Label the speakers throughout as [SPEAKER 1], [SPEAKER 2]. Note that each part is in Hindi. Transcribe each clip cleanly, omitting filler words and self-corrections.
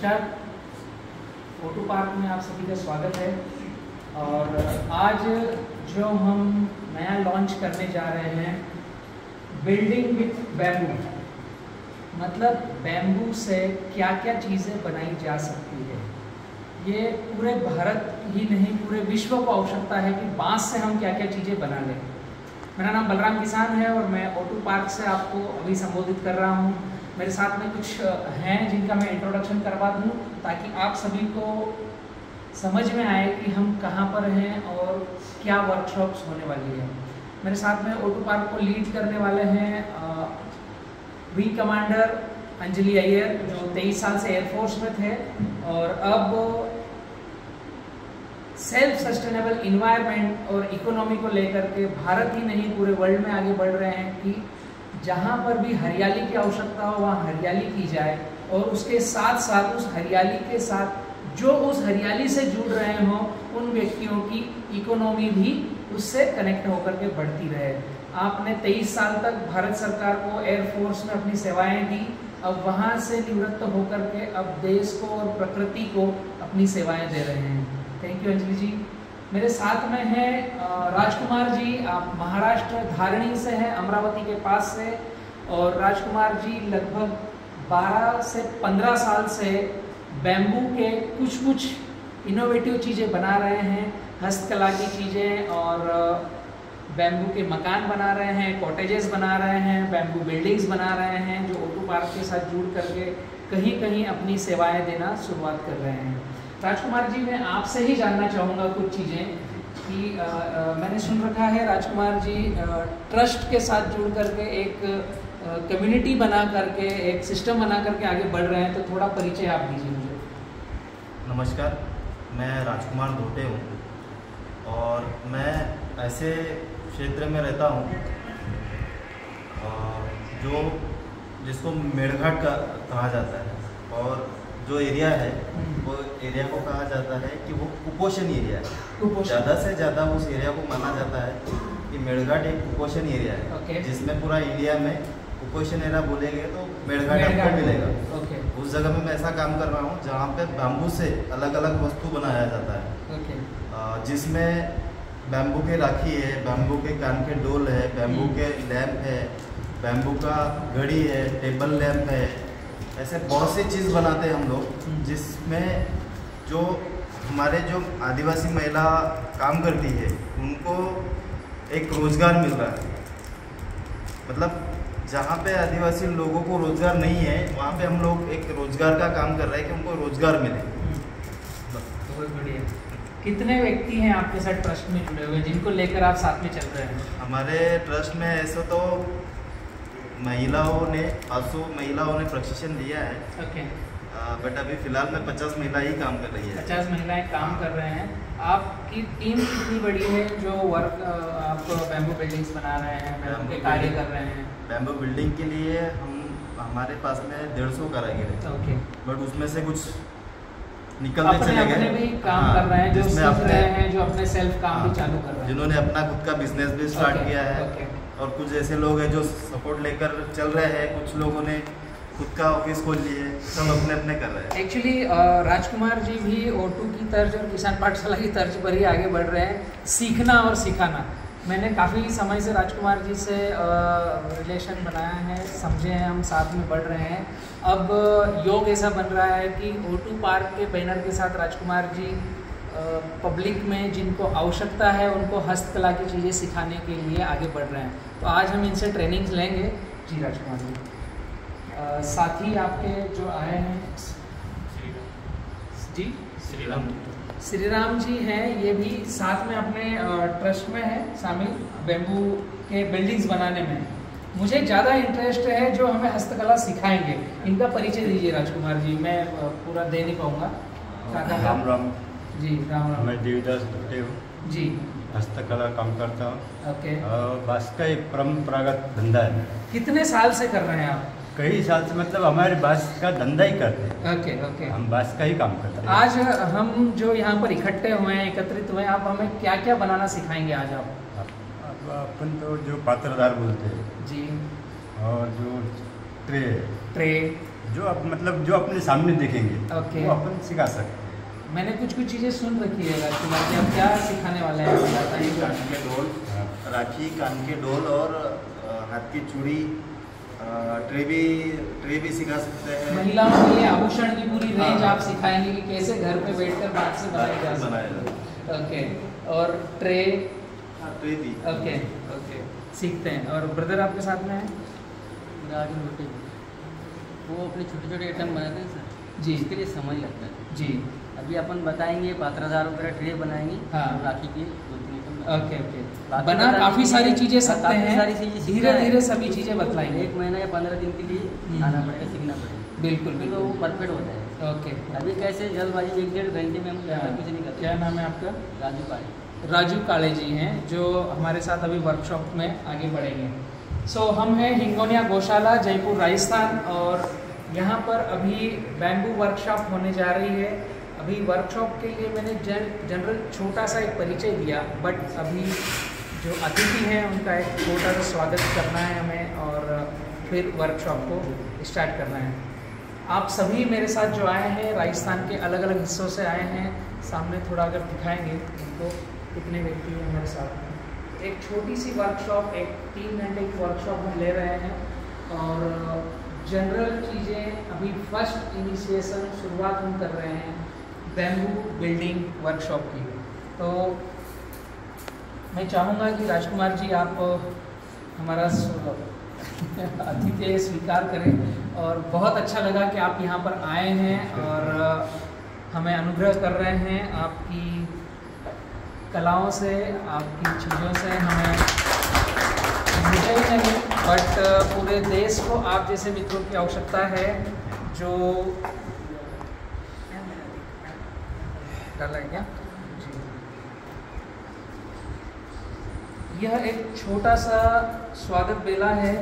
[SPEAKER 1] नमस्कार, ऑटो पार्क में आप सभी का स्वागत है। और आज जो हम नया लॉन्च करने जा रहे हैं, बिल्डिंग विथ बैम्बू, मतलब बैम्बू से क्या क्या चीज़ें बनाई जा सकती है। ये पूरे भारत ही नहीं, पूरे विश्व को आवश्यकता है कि बांस से हम क्या क्या चीज़ें बना लें। मेरा नाम बलराम किसान है और मैं ऑटो पार्क से आपको अभी संबोधित कर रहा हूँ। मेरे साथ में कुछ हैं जिनका मैं इंट्रोडक्शन करवा दूँ ताकि आप सभी को समझ में आए कि हम कहाँ पर हैं और क्या वर्कशॉप्स होने वाली है। मेरे साथ में ऑटो पार्क को लीड करने वाले हैं विंग कमांडर अंजलि अय्यर, जो 23 साल से एयरफोर्स में थे और अब सेल्फ सस्टेनेबल इन्वायरमेंट और इकोनॉमी को लेकर के भारत ही नहीं पूरे वर्ल्ड में आगे बढ़ रहे हैं कि जहाँ पर भी हरियाली की आवश्यकता हो वहाँ हरियाली की जाए और उसके साथ साथ उस हरियाली के साथ जो उस हरियाली से जुड़ रहे हों उन व्यक्तियों की इकोनॉमी भी उससे कनेक्ट होकर के बढ़ती रहे। आपने 23 साल तक भारत सरकार को एयरफोर्स में अपनी सेवाएं दी, अब वहाँ से निवृत्त होकर के अब देश को और प्रकृति को अपनी सेवाएं दे रहे हैं। थैंक यू अंजलि जी। मेरे साथ में हैं राजकुमार जी, आप महाराष्ट्र धारणी से हैं, अमरावती के पास से। और राजकुमार जी लगभग 12 से 15 साल से बैम्बू के कुछ इनोवेटिव चीज़ें बना रहे हैं, हस्तकला की चीज़ें, और बैम्बू के मकान बना रहे हैं, कॉटेजेस बना रहे हैं, बैम्बू बिल्डिंग्स बना रहे हैं, जो ऑटो पार्क के साथ जुड़ करके कहीं कहीं अपनी सेवाएं देना शुरुआत कर रहे हैं। राजकुमार जी, मैं आपसे ही जानना चाहूँगा कुछ चीज़ें कि मैंने सुन रखा है राजकुमार जी ट्रस्ट के साथ जुड़ करके एक कम्युनिटी बना करके, एक सिस्टम बना करके आगे बढ़ रहे हैं, तो थोड़ा परिचय आप दीजिए मुझे।
[SPEAKER 2] नमस्कार, मैं राजकुमार धोटे हूँ और मैं ऐसे क्षेत्र में रहता हूँ जो जिसको मेड़घाट का कहा जाता है, और जो एरिया है वो एरिया को कहा जाता है कि वो कुपोषण एरिया है। ज़्यादा से ज़्यादा उस एरिया को माना जाता है कि मेड़घाट एक कुपोषण एरिया है, जिसमें पूरा इंडिया में कुपोषण एरिया बोलेंगे तो मेड़घाट आपको मिलेगा। उस जगह में मैं ऐसा काम कर रहा हूँ जहाँ पे बैम्बू से अलग अलग वस्तु बनाया जाता है, जिसमें बैम्बू के राखी है, बैम्बू के कान के डोल है, बैम्बू के लैंप है, बैम्बू का घड़ी है, टेबल लैंप है। ऐसे बहुत सी चीज़ बनाते हैं हम लोग, जिसमें जो हमारे जो आदिवासी महिला काम करती है उनको एक रोज़गार मिल रहा है। मतलब जहाँ पे आदिवासी लोगों को रोज़गार नहीं है वहाँ पे हम लोग एक रोज़गार का काम कर रहे हैं कि उनको रोज़गार मिले।
[SPEAKER 1] बहुत बढ़िया। कितने व्यक्ति हैं आपके साथ ट्रस्ट में जुड़े हुए जिनको लेकर आप साथ में चल रहे हैं?
[SPEAKER 2] हमारे ट्रस्ट में ऐसा तो महिलाओं ने प्रशिक्षण लिया है। बट अभी फिलहाल में 50 महिला ही काम कर रही है। 50
[SPEAKER 1] महिलाएं काम कर रहे हैं। आपकी टीम कितनी बड़ी है जो वर्क आप बैम्बू बिल्डिंग्स बना रहे हैं, बैम्बू के कार्य कर रहे हैं?
[SPEAKER 2] बैम्बू बिल्डिंग के लिए हमारे पास में 150 कारीगर है। बट उसमें से कुछ निकलते चले गए,
[SPEAKER 1] भी काम कर रहे हैं, जो सीख रहे हैं, जो अपने सेल्फ काम भी चालू कर रहे हैं,
[SPEAKER 2] जिन्होंने अपना खुद का बिजनेस भी स्टार्ट किया है। और कुछ ऐसे लोग हैं जो सपोर्ट लेकर चल रहे हैं, कुछ लोगों ने खुद का ऑफिस खोल लिए, सब अपने अपने कर रहे हैं।
[SPEAKER 1] एक्चुअली राजकुमार जी भी ऑटो की तर्ज और किसान पाठशाला की तर्ज पर ही आगे बढ़ रहे हैं, सीखना और सिखाना। मैंने काफ़ी समय से राजकुमार जी से रिलेशन बनाया है, समझे हैं, हम साथ में बढ़ रहे हैं। अब योग ऐसा बन रहा है कि ऑटो पार्क के बैनर के साथ राजकुमार जी पब्लिक में जिनको आवश्यकता है उनको हस्तकला की चीज़ें सिखाने के लिए आगे बढ़ रहे हैं। तो आज हम इनसे ट्रेनिंग्स लेंगे। जी राजकुमार जी, साथी आपके जो आए हैं जी, श्रीराम जी हैं, ये भी साथ में अपने ट्रस्ट में है शामिल, बैम्बू के बिल्डिंग्स बनाने में। मुझे ज़्यादा इंटरेस्ट है जो हमें हस्तकला सिखाएंगे, इनका परिचय दीजिए राजकुमार जी, मैं पूरा दे नहीं पाऊँगा।
[SPEAKER 3] राम राम
[SPEAKER 1] जी, राम राम।
[SPEAKER 3] मैं देवदास धोटे हूँ
[SPEAKER 1] जी,
[SPEAKER 3] हस्तकला काम करता हूँ।
[SPEAKER 1] ओके।
[SPEAKER 3] बांस का एक परंपरागत धंधा है।
[SPEAKER 1] कितने साल से कर रहे हैं आप?
[SPEAKER 3] कई साल से, मतलब हमारे बांस का धंधा ही करते हैं।
[SPEAKER 1] ओके।
[SPEAKER 3] हम बांस का ही काम करते हैं।
[SPEAKER 1] आज हम जो यहाँ पर इकट्ठे हुए हैं, एकत्रित हुए हैं, आप हमें क्या क्या बनाना सिखाएंगे आज आप?
[SPEAKER 3] अपन तो जो पात्रदार बोलते हैं
[SPEAKER 1] जी,
[SPEAKER 3] और जो ट्रे जो आप मतलब जो अपने सामने देखेंगे
[SPEAKER 1] ओके।
[SPEAKER 3] वो अपन सिखा सकते हैं।
[SPEAKER 1] मैंने कुछ चीज़ें सुन रखी है राजकुमार जी, अब क्या सिखाने वाले हैं आप बताइए।
[SPEAKER 2] कान के डोल, राखी, कान के डोल और हाथ की चूड़ी, ट्रे भी सिखा सकते हैं।
[SPEAKER 1] महिलाओं के लिए आभूषण की पूरी रेंज आप सिखाएंगे कि कैसे घर पे बैठकर बात से बनाई जा सकती है। ओके, और ट्रे
[SPEAKER 2] भी
[SPEAKER 1] ओके ओके सीखते हैं। और ब्रदर आपके साथ में है?
[SPEAKER 4] राजू रोटी वो अपने छोटे छोटे आइटम बनाते हैं सर
[SPEAKER 1] जी।
[SPEAKER 4] इसके लिए समय लगता है
[SPEAKER 1] जी
[SPEAKER 4] अभी अपन बताएंगे 15,000 रुपये का ट्रे बनाएंगे
[SPEAKER 1] हाँ।
[SPEAKER 4] राखी के 2-3 आइटम
[SPEAKER 1] ओके ओके बना काफ़ी सारी चीज़ें सकते
[SPEAKER 4] काफ़ी
[SPEAKER 1] हैं,
[SPEAKER 4] सारी चीज़ें
[SPEAKER 1] धीरे
[SPEAKER 4] सीखना है।
[SPEAKER 1] धीरे सभी चीज़ें बतलाएंगे।
[SPEAKER 4] 1 महीना या 15 दिन के लिए आना पड़ेगा, सीखना पड़ेगा,
[SPEAKER 1] बिल्कुल
[SPEAKER 4] तो
[SPEAKER 1] बिल्कुल
[SPEAKER 4] वो परफेक्ट होता है।
[SPEAKER 1] ओके।
[SPEAKER 4] अभी कैसे जल्दबाजी 1-1.5 घंटे में हम कुछ नहीं करते।
[SPEAKER 1] क्या नाम है आपका?
[SPEAKER 4] राजू पाड़ी।
[SPEAKER 1] राजू काले जी हैं जो हमारे साथ अभी वर्कशॉप में आगे बढ़ेंगे। सो हम हैं हिंगोनिया गौशाला, जयपुर, राजस्थान, और यहाँ पर अभी बैम्बू वर्कशॉप होने जा रही है। अभी वर्कशॉप के लिए मैंने जनरल छोटा सा एक परिचय दिया, बट अभी जो अतिथि हैं उनका एक छोटा सा स्वागत करना है हमें और फिर वर्कशॉप को स्टार्ट करना है। आप सभी मेरे साथ जो आए हैं राजस्थान के अलग अलग हिस्सों से आए हैं, सामने थोड़ा अगर दिखाएंगे उनको कितने व्यक्ति हैं हमारे साथ। एक छोटी सी वर्कशॉप, एक 3 घंटे की वर्कशॉप हम ले रहे हैं और जनरल चीज़ें अभी फर्स्ट इनिशिएशन शुरुआत हम कर रहे हैं बैम्बू बिल्डिंग वर्कशॉप की। तो मैं चाहूँगा कि राजकुमार जी आप हमारा अतिथि स्वीकार करें, और बहुत अच्छा लगा कि आप यहाँ पर आए हैं और हमें अनुग्रह कर रहे हैं आपकी कलाओं से, आपकी चीज़ों से। हमें मुझे ही नहीं बट पूरे देश को आप जैसे मित्रों की आवश्यकता है जो डाला है क्या जी। यह एक छोटा सा स्वागत बेला है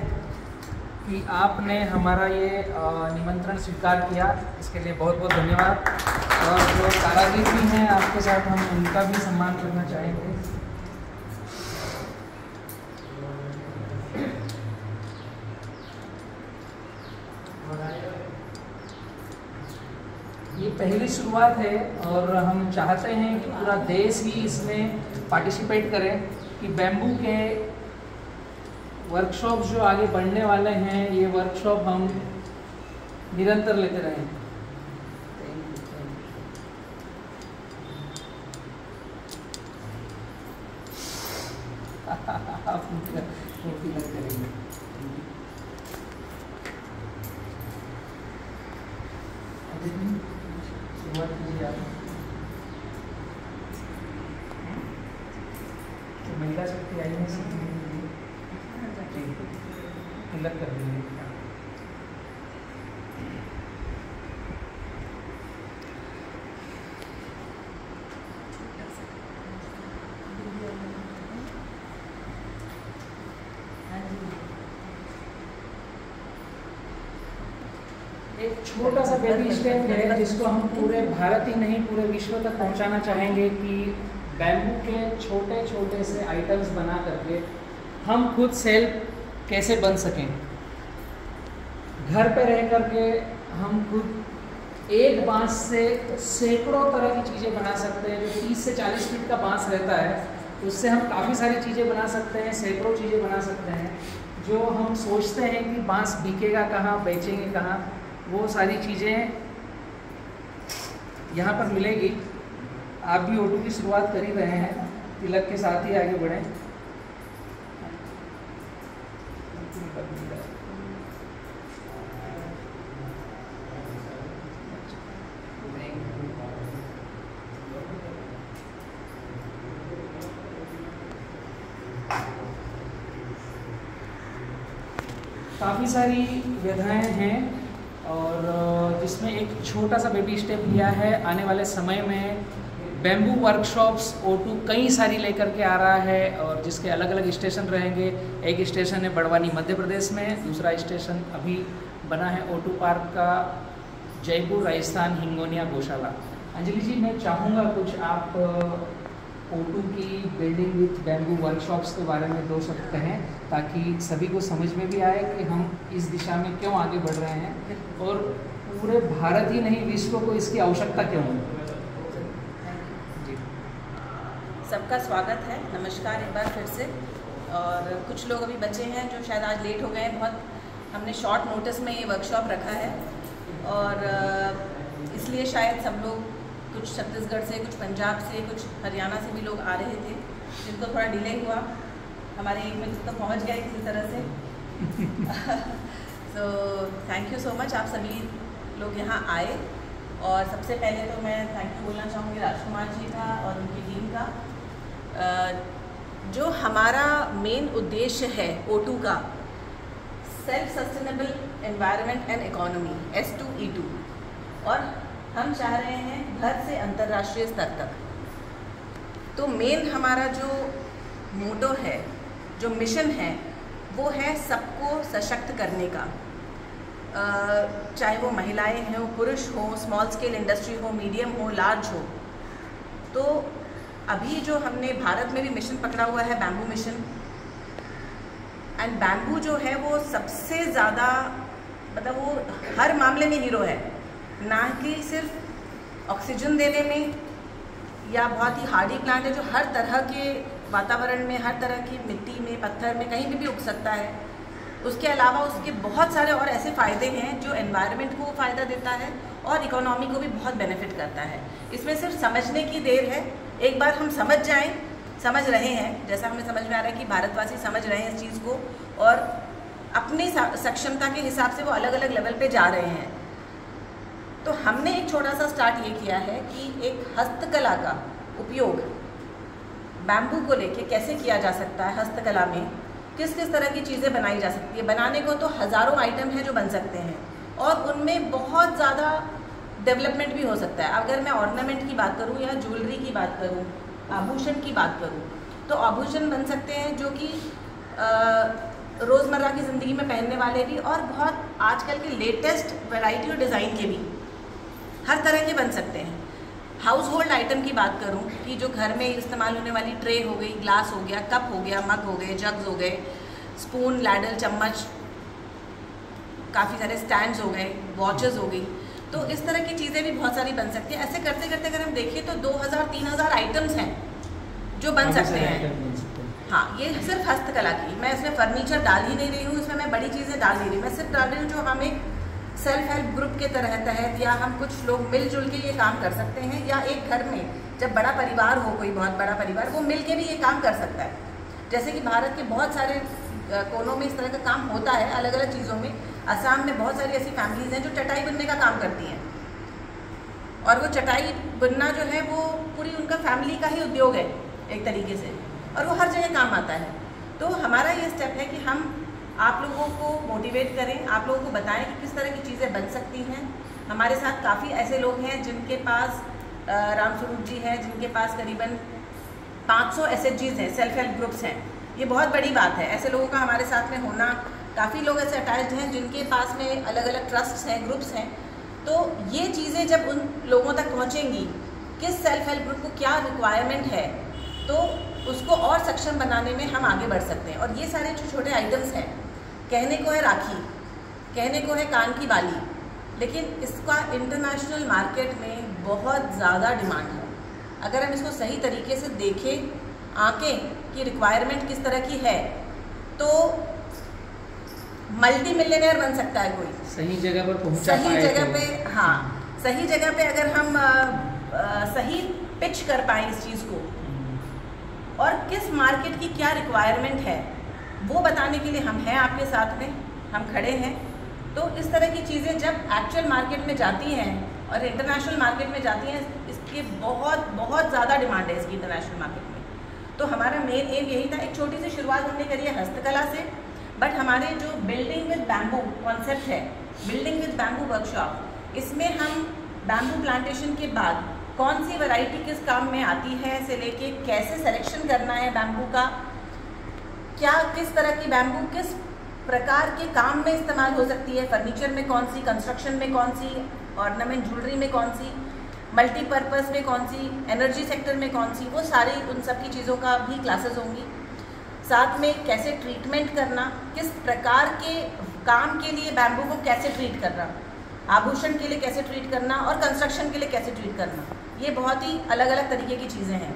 [SPEAKER 1] कि आपने हमारा ये निमंत्रण स्वीकार किया, इसके लिए बहुत बहुत धन्यवाद। और जो कारागिर भी हैं आपके साथ, हम उनका भी सम्मान करना चाहेंगे। ये पहली शुरुआत है और हम चाहते हैं कि पूरा देश ही इसमें पार्टिसिपेट करें कि बैम्बू के वर्कशॉप जो आगे बढ़ने वाले हैं, ये वर्कशॉप हम निरंतर लेते रहें। आप मूर्ति मत करेंगे। शुरुआत कीजिए आप। तो महिला शक्ति आई है, तिलक कर दीजिए। एक छोटा सा बेबी स्टेप है जिसको हम पूरे भारत ही नहीं पूरे विश्व तक पहुंचाना चाहेंगे कि बैम्बू के छोटे छोटे से आइटम्स बना करके हम खुद सेल्फ कैसे बन सकें। घर पे रह करके हम खुद एक बांस से सैकड़ों तरह की चीज़ें बना सकते हैं। जो 30 से 40 फीट का बांस रहता है उससे हम काफ़ी सारी चीज़ें बना सकते हैं, सैकड़ों चीज़ें बना सकते हैं। जो हम सोचते हैं कि बांस बिकेगा कहाँ, बेचेंगे कहाँ, वो सारी चीज़ें यहाँ पर मिलेगी। आप भी O2 की शुरुआत कर ही रहे हैं, तिलक के साथ ही आगे बढ़ें। काफ़ी सारी व्यधाएं हैं और जिसमें एक छोटा सा बेबी स्टेप लिया है। आने वाले समय में बैम्बू वर्कशॉप्स O2 कई सारी लेकर के आ रहा है और जिसके अलग अलग स्टेशन रहेंगे। एक स्टेशन है बड़वानी मध्य प्रदेश में, दूसरा स्टेशन अभी बना है O2 पार्क का जयपुर राजस्थान, हिंगोनिया गौशाला। अंजलि जी, मैं चाहूँगा कुछ आप O2 की बिल्डिंग विथ बैम्बू वर्कशॉप्स के बारे में 2 शब्द कहें, ताकि सभी को समझ में भी आए कि हम इस दिशा में क्यों आगे बढ़ रहे हैं और पूरे भारत ही नहीं विश्व को इसकी आवश्यकता क्यों है।
[SPEAKER 5] सबका स्वागत है, नमस्कार एक बार फिर से। और कुछ लोग अभी बचे हैं जो शायद आज लेट हो गए हैं बहुत। हमने शॉर्ट नोटिस में ये वर्कशॉप रखा है और इसलिए शायद सब लोग, कुछ छत्तीसगढ़ से, कुछ पंजाब से, कुछ हरियाणा से भी लोग आ रहे थे, जिनको थोड़ा डिले हुआ। हमारे 1 मिनट तो पहुंच गए किसी तरह से। So thank you so much, आप सभी लोग यहाँ आए। और सबसे पहले तो मैं थैंक यू बोलना चाहूँगी राजकुमार जी का और उनकी टीम का। जो हमारा मेन उद्देश्य है O2 का, self sustainable environment and economy, S2E2, और हम चाह रहे हैं घर से अंतर्राष्ट्रीय स्तर तक। तो मेन हमारा जो मोटो है, जो मिशन है, वो है सबको सशक्त करने का। चाहे वो महिलाएं हों, पुरुष हों, स्मॉल स्केल इंडस्ट्री हो, मीडियम हो, लार्ज हो। तो अभी जो हमने भारत में भी मिशन पकड़ा हुआ है, बैम्बू मिशन। एंड बैम्बू जो है वो सबसे ज़्यादा, मतलब वो हर मामले में हीरो है, ना कि सिर्फ ऑक्सीजन देने में, या बहुत ही हार्डी प्लांट है जो हर तरह के वातावरण में, हर तरह की मिट्टी में, पत्थर में, कहीं भी उग सकता है। उसके अलावा उसके बहुत सारे और ऐसे फ़ायदे हैं जो एनवायरनमेंट को फ़ायदा देता है और इकोनॉमी को भी बहुत बेनिफिट करता है। इसमें सिर्फ समझने की देर है। एक बार हम समझ जाएं, समझ रहे हैं, जैसा हमें समझ में आ रहा है कि भारतवासी समझ रहे हैं इस चीज़ को और अपनी सक्षमता के हिसाब से वो अलग अलग लेवल पे जा रहे हैं। तो हमने एक छोटा सा स्टार्ट ये किया है कि एक हस्तकला का उपयोग बैम्बू को लेके कैसे किया जा सकता है, हस्तकला में किस किस तरह की चीज़ें बनाई जा सकती है। बनाने को तो हज़ारों आइटम हैं जो बन सकते हैं और उनमें बहुत ज़्यादा डेवलपमेंट भी हो सकता है। अगर मैं ऑर्नामेंट की बात करूं या ज्वेलरी की बात करूं, आभूषण की बात करूं, तो आभूषण बन सकते हैं जो कि रोज़मर्रा की ज़िंदगी में पहनने वाले भी, और बहुत आजकल के लेटेस्ट वैरायटी और डिज़ाइन के भी हर तरह के बन सकते हैं। हाउस होल्ड आइटम की बात करूं कि जो घर में इस्तेमाल होने वाली ट्रे हो गई, ग्लास हो गया, कप हो गया, मग हो गए, जग्स हो गए, स्पून, लैडल, चम्मच, काफ़ी सारे स्टैंड्स हो गए, वॉचेस हो गई। तो इस तरह की चीज़ें भी बहुत सारी बन सकती हैं। ऐसे करते करते अगर हम देखें तो 2000-3000 आइटम्स हैं जो बन सकते हैं। हाँ, ये सिर्फ हस्तकला की, मैं इसमें फर्नीचर डाल ही नहीं रही हूँ, इसमें मैं बड़ी चीज़ें डाल नहीं रही, मैं सिर्फ डाल रही हूँ जो हम एक सेल्फ हेल्प ग्रुप के तहत या हम कुछ लोग मिलजुल के ये काम कर सकते हैं, या एक घर में जब बड़ा परिवार हो, कोई बहुत बड़ा परिवार, वो मिल के भी ये काम कर सकता है। जैसे कि भारत के बहुत सारे कोनों में इस तरह का काम होता है, अलग अलग चीज़ों में। असम में बहुत सारी ऐसी फैमिलीज़ हैं जो चटाई बुनने का काम करती हैं, और वो चटाई बुनना जो है वो पूरी उनका फैमिली का ही उद्योग है एक तरीके से, और वो हर जगह काम आता है। तो हमारा ये स्टेप है कि हम आप लोगों को मोटिवेट करें, आप लोगों को बताएं कि किस तरह की चीज़ें बन सकती हैं। हमारे साथ काफ़ी ऐसे लोग हैं जिनके पास, रामस्वरूप जी हैं जिनके पास करीबन 500 SHGs हैं, सेल्फ हेल्प ग्रुप्स हैं। ये बहुत बड़ी बात है, ऐसे लोगों का हमारे साथ में होना। काफ़ी लोग ऐसे अटैच्ड हैं जिनके पास में अलग अलग ट्रस्ट्स हैं, ग्रुप्स हैं। तो ये चीज़ें जब उन लोगों तक पहुँचेंगी, किस सेल्फ हेल्प ग्रुप को क्या रिक्वायरमेंट है, तो उसको और सक्षम बनाने में हम आगे बढ़ सकते हैं। और ये सारे जो छोटे आइटम्स हैं, कहने को है राखी, कहने को है कान की बाली, लेकिन इसका इंटरनेशनल मार्केट में बहुत ज़्यादा डिमांड है। अगर हम इसको सही तरीके से देखें, आंकें कि रिक्वायरमेंट किस तरह की है, तो मल्टी मिलियनेयर बन सकता है कोई,
[SPEAKER 1] सही जगह पर पहुंचा पाए,
[SPEAKER 5] सही जगह पे। हाँ, सही जगह पे अगर हम सही पिच कर पाए इस चीज़ को, और किस मार्केट की क्या रिक्वायरमेंट है वो बताने के लिए हम हैं आपके साथ में, हम खड़े हैं। तो इस तरह की चीज़ें जब एक्चुअल मार्केट में जाती हैं और इंटरनेशनल मार्केट में जाती हैं, इसकी बहुत बहुत ज़्यादा डिमांड है इसकी इंटरनेशनल मार्केट में। तो हमारा मेन एम यही था। एक छोटी सी शुरुआत हमने करी है हस्तकला से, बट हमारे जो बिल्डिंग विद बैम्बू कॉन्सेप्ट है, बिल्डिंग विद बैम्बू वर्कशॉप, इसमें हम बैम्बू प्लांटेशन के बाद कौन सी वैरायटी किस काम में आती है से लेके कैसे सिलेक्शन करना है बैम्बू का, क्या किस तरह की बैम्बू किस प्रकार के काम में इस्तेमाल हो सकती है, फर्नीचर में कौन सी, कंस्ट्रक्शन में कौन सी, ऑर्नामेंट ज्वेलरी में कौन सी, मल्टीपर्पज़ में कौन सी, एनर्जी सेक्टर में कौन सी, वो सारी उन सब की चीज़ों का भी क्लासेस होंगी। साथ में कैसे ट्रीटमेंट करना, किस प्रकार के काम के लिए बैम्बू को कैसे ट्रीट करना, आभूषण के लिए कैसे ट्रीट करना और कंस्ट्रक्शन के लिए कैसे ट्रीट करना, ये बहुत ही अलग अलग तरीके की चीज़ें हैं।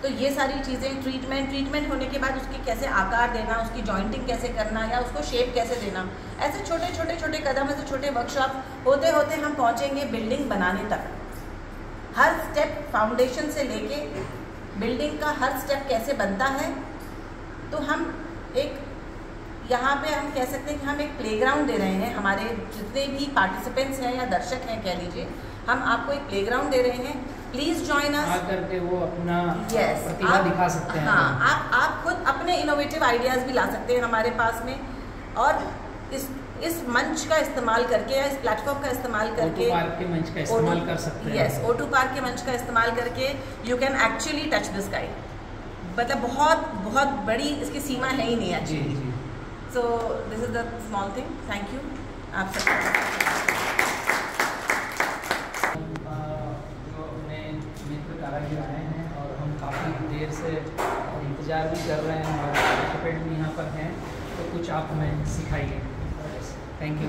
[SPEAKER 5] तो ये सारी चीज़ें ट्रीटमेंट होने के बाद उसकी कैसे आकार देना, उसकी जॉइंटिंग कैसे करना या उसको शेप कैसे देना, ऐसे छोटे छोटे छोटे कदम, ऐसे छोटे वर्कशॉप होते होते हम पहुँचेंगे बिल्डिंग बनाने तक। हर स्टेप, फाउंडेशन से लेके बिल्डिंग का हर स्टेप कैसे बनता है। तो हम एक यहाँ पे हम कह सकते हैं कि हम एक प्लेग्राउंड दे रहे हैं, हमारे जितने भी पार्टिसिपेंट्स हैं या दर्शक हैं कह लीजिए, हम आपको एक प्लेग्राउंड दे रहे हैं। Please join us.
[SPEAKER 1] आकर के वो अपना प्रतिभा दिखा सकते हैं।
[SPEAKER 5] हाँ, आप खुद अपने इनोवेटिव आइडियाज़ भी ला सकते हैं हमारे पास में, और इस मंच का इस्तेमाल करके या इस प्लेटफॉर्म का इस्तेमाल करके
[SPEAKER 1] O2 पार्क के मंच का इस्तेमाल कर सकते हैं।
[SPEAKER 5] यस, O2 पार्क के मंच का इस्तेमाल करके you can actually touch the sky. मतलब बहुत बड़ी इसकी सीमा है ही नहीं actually. So this is the small thing. Thank you आप सबका।
[SPEAKER 1] जो अपने मित्र कारागिर आए हैं और हम काफ़ी देर से इंतज़ार भी कर रहे हैं और पार्टिसिपेंट भी यहाँ पर हैं, तो कुछ आप हमें सिखाइए। Thank you.